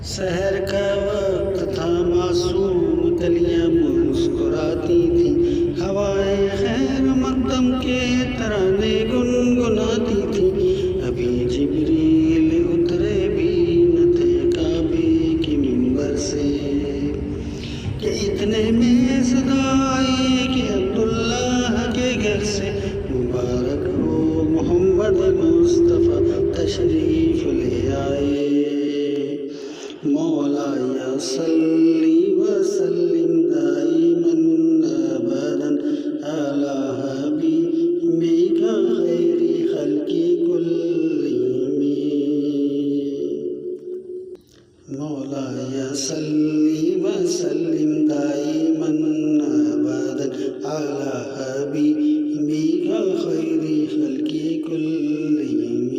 سحر کا وقت تھا، معصوم کلیاں مسکراتی تھی، ہوائیں خیر مقدم کے ترانے گنگناتی تھی۔ ابھی جبریل اترے بھی نہ تھے کعبے کے منبر سے کہ اتنے میں صدا آئی کہ عبداللہ کے گھر سے مبارک ہو محمد مصطفیٰ تشریف لے آئے۔ مولایا صلی وسلم دائما ابدا علی حبیبک خیر خلق کلہم۔ مولایا صلی وسلم دائما ابدا علی حبیبک خیر خلق کلہم۔